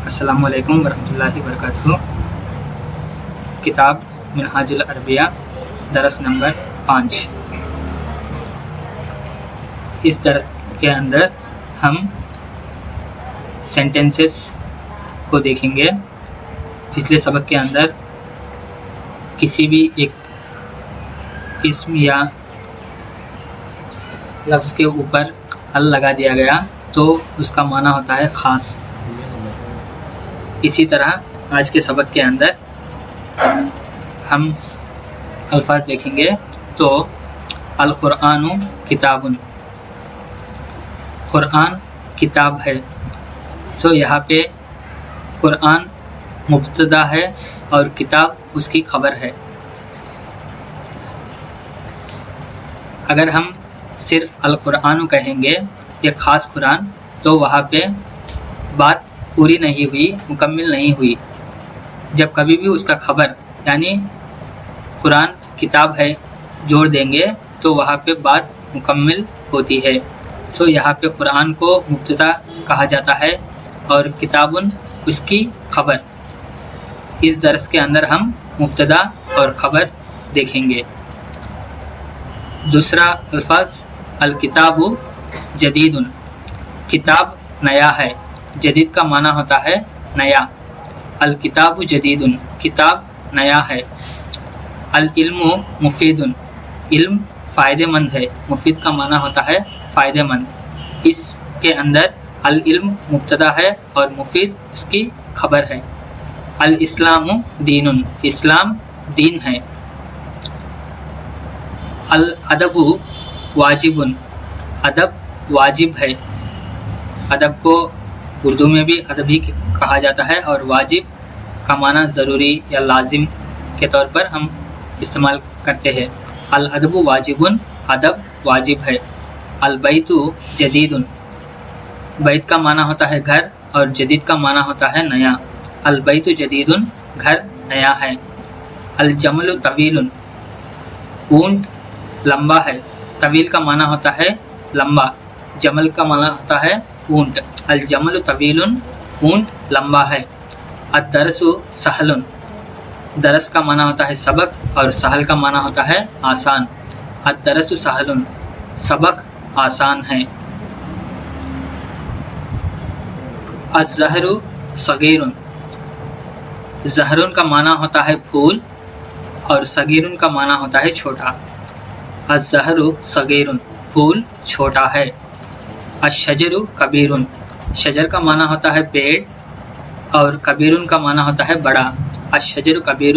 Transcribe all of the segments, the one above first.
السلام علیکم ورحمۃ اللہ وبرکاتہ۔ کتاب منہاج العربیہ درس نمبر 5۔ اس درس کے اندر ہم سینٹنسز کو دیکھیں گے۔ پچھلے سبق کے اندر کسی بھی ایک اسم یا لفظ کے اوپر ال لگا دیا گیا تو اس کا معنی ہوتا ہے خاص۔ اسی طرح آج کے سبق کے اندر ہم الفاظ دیکھیں گے تو القرآن کتاب، قرآن کتاب ہے۔ یہاں پہ قرآن مبتدا ہے اور کتاب اس کی خبر ہے۔ اگر ہم صرف القرآن کہیں گے یہ خاص قرآن تو وہاں پہ بات پوری نہیں ہوئی، مکمل نہیں ہوئی۔ جب کبھی بھی اس کا خبر یعنی قرآن کتاب ہے جوڑ دیں گے تو وہاں پہ بات مکمل ہوتی ہے۔ یہاں پہ قرآن کو مبتدا کہا جاتا ہے اور کتابن اس کی خبر۔ اس درس کے اندر ہم مبتدا اور خبر دیکھیں گے۔ دوسرا الفاظ الکتاب جدید، کتاب نیا ہے۔ جدید کا معنی ہوتا ہے نیا۔ الکتاب جدید، کتاب نیا ہے۔ العلم مفید، علم فائدہ مند ہے۔ مفید کا معنی ہوتا ہے فائدہ مند۔ اس کے اندر العلم مبتدا ہے اور مفید اس کی خبر ہے۔ الاسلام دین، اسلام دین ہے۔ الادب واجب، ادب واجب ہے۔ ادب کو اردو میں بھی ادب ہی کہا جاتا ہے اور واجب کا معنی ضروری یا لازم کے طور پر ہم استعمال کرتے ہیں۔ الادب واجب، ادب واجب ہے۔ البیت جدید، بیت کا معنی ہوتا ہے گھر اور جدید کا معنی ہوتا ہے نیا۔ البیت جدید، گھر نیا ہے۔ الجمل طویل، اونٹ لمبا ہے۔ طویل کا معنی ہوتا ہے لمبا، جمل کا معنی ہوتا ہے اونٹ۔ الجمل طویل، اونٹ لمبا ہے۔ الدرس سہل، درس کا معنی ہوتا ہے سبق اور سہل کا معنی ہوتا ہے آسان۔ الدرس سہل، سبق آسان ہے۔ الزہر صغیر، زہرن کا معنی ہوتا ہے پھول اور صغیرن کا معنی ہوتا ہے چھوٹا۔ الزہر صغیر، پھول چھوٹا ہے۔ الشجر کبیر، شجر کا معنی ہوتا ہے پیڑ اور کبیرن کا معنی ہوتا ہے بڑا۔ الشجر کبیر،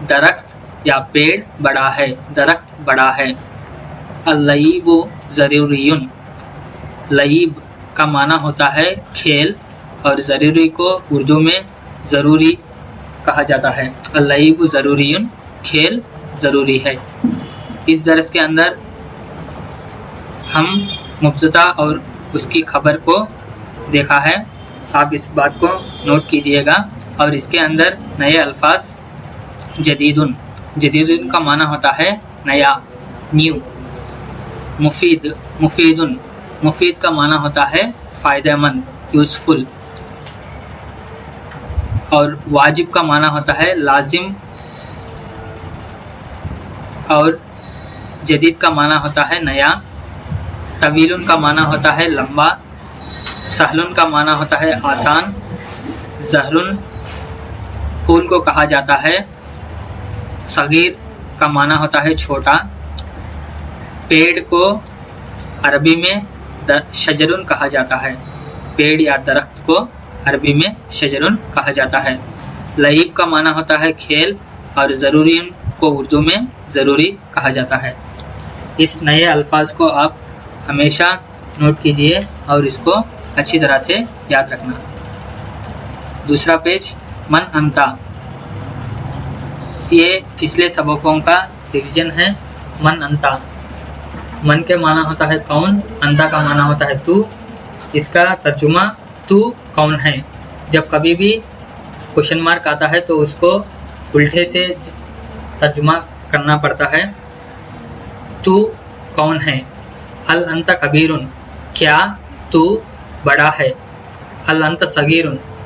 درخت یا پیڑ بڑا ہے، درخت بڑا ہے۔ اللعب ضروری، لعب کا معنی ہوتا ہے کھیل اور ضروری کو اردو میں ضروری کہا جاتا ہے۔ اللعب ضروری، کھیل ضروری ہے۔ اس درس کے اندر ہم مبتدا اور اس کی خبر کو دیکھا ہے۔ آپ اس بات کو نوٹ کیجئے گا۔ اور اس کے اندر نئے الفاظ جدید، جدید کا معنی ہوتا ہے نیا، نیو۔ مفید، مفید، مفید کا معنی ہوتا ہے فائدہ مند، یوزفل۔ اور واجب کا معنی ہوتا ہے لازم اور جدید کا معنی ہوتا ہے نیا۔ طویل کا معنی ہوتا ہے لمبا، سہل کا معنی ہوتا ہے آسان۔ زہر پھول کو کہا جاتا ہے۔ صغیر کا معنی ہوتا ہے چھوٹا۔ پیڑ کو عربی میں شجرن کہا جاتا ہے، پیڑ یا درخت کو عربی میں شجرن کہا جاتا ہے۔ لعب کا معنی ہوتا ہے کھیل اور ضروری کو اردو میں ضروری کہا جاتا ہے۔ اس نئے الفاظ کو آپ ہمیشہ نوٹ کیجئے اور اس کو اچھی طرح سے یاد رکھنا۔ دوسرا پیج من انتا، یہ پچھلے سبقوں کا ریویژن ہے۔ من انتا، من کے معنی ہوتا ہے کون، انتا کا معنی ہوتا ہے تو۔ اس کا ترجمہ تو کون ہے۔ جب کبھی بھی کوشچن مارک آتا ہے تو اس کو الٹے سے ترجمہ کرنا پڑتا ہے۔ تو کون ہے۔ هل انت کبیر، کیا تو بڑا ہے۔ هل انت صغیر،